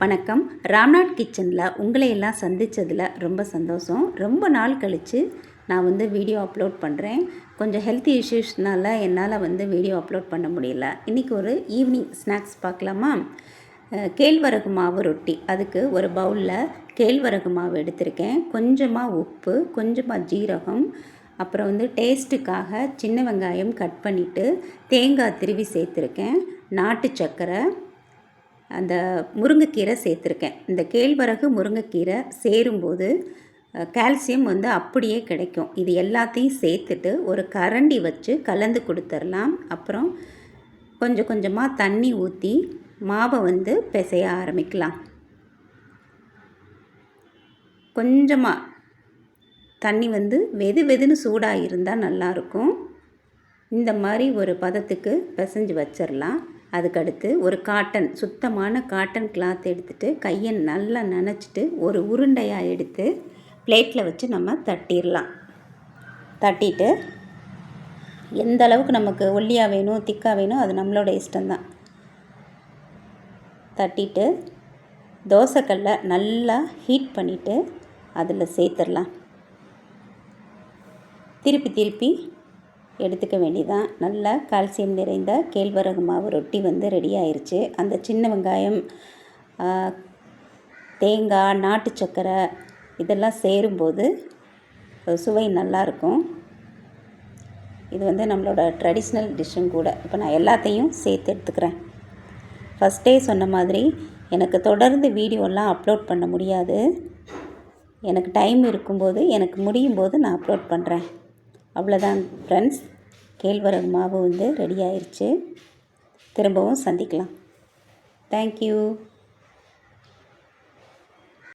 வணக்கம். ராம்நாத் கிச்சனில் உங்களை எல்லாம் சந்தித்ததில் ரொம்ப சந்தோஷம். ரொம்ப நாள் கழித்து நான் வீடியோ அப்லோட் பண்ணுறேன். கொஞ்சம் ஹெல்த் இஷ்யூஸ்னால் என்னால் வீடியோ அப்லோட் பண்ண முடியல. இன்றைக்கி ஒரு ஈவினிங் ஸ்நாக்ஸ் பார்க்கலாமா? கேழ்வரகு மாவு ரொட்டி. அதுக்கு ஒரு பவுலில் கேழ்வரகு மாவு எடுத்திருக்கேன். கொஞ்சமாக உப்பு, கொஞ்சமாக ஜீரகம், அப்புறம் டேஸ்ட்டுக்காக சின்ன வெங்காயம் கட் பண்ணிவிட்டு தேங்காய் திருவி சேர்த்துருக்கேன். நாட்டு சர்க்கரை, அந்த முருங்கைக்கீரை சேர்த்துருக்கேன். இந்த கேழ்வரகு முருங்கைக்கீரை சேரும்போது கால்சியம் அப்படியே கிடைக்கும். இது எல்லாத்தையும் சேர்த்துட்டு ஒரு கரண்டி வச்சு கலந்து கொடுத்துடலாம். அப்புறம் கொஞ்சம் கொஞ்சமாக தண்ணி ஊற்றி மாவை பிசைய ஆரம்பிக்கலாம். கொஞ்சமாக தண்ணி வெது வெதுன்னு சூடாக இருந்தால் நல்லாயிருக்கும். இந்த மாதிரி ஒரு பதத்துக்கு பிசைஞ்சு வச்சிடலாம். அதுக்கடுத்து ஒரு சுத்தமான காட்டன் கிளாத் எடுத்துகிட்டு கையை நல்லா நனைச்சிட்டு ஒரு உருண்டையாக எடுத்து பிளேட்டில் வச்சு நம்ம தட்டிடலாம். தட்டிட்டு எந்த அளவுக்கு நமக்கு ஒல்லியாக வேணும் திக்காக வேணும் அது நம்மளோட இஷ்டம்தான். தட்டிட்டு தோசைக்கல்லை நல்லா ஹீட் பண்ணிவிட்டு அதில் சேர்த்துடலாம். திருப்பி திருப்பி எடுத்துக்க வேண்டியதான். நல்லா கால்சியம் நிறைந்த கேழ்வரகு மாவு ரொட்டி ரெடி ஆயிடுச்சு. அந்த சின்ன வெங்காயம், தேங்காய், நாட்டு சர்க்கரை இதெல்லாம் சேரும்போது சுவை நல்லாயிருக்கும். இது நம்மளோட ட்ரெடிஷ்னல் டிஷ்ஷும் கூட. இப்போ நான் எல்லாத்தையும் சேர்த்து எடுத்துக்கிறேன். ஃபஸ்ட்டே சொன்ன மாதிரி எனக்கு தொடர்ந்து வீடியோலாம் அப்லோட் பண்ண முடியாது. எனக்கு டைம் இருக்கும்போது, எனக்கு முடியும் போது நான் அப்லோட் பண்ணுறேன். அவ்வளோதான் ஃப்ரெண்ட்ஸ். கேழ்வரகு மாவு ரெடி ஆயிடுச்சு. திரும்பவும் சந்திக்கலாம். தேங்க்யூ.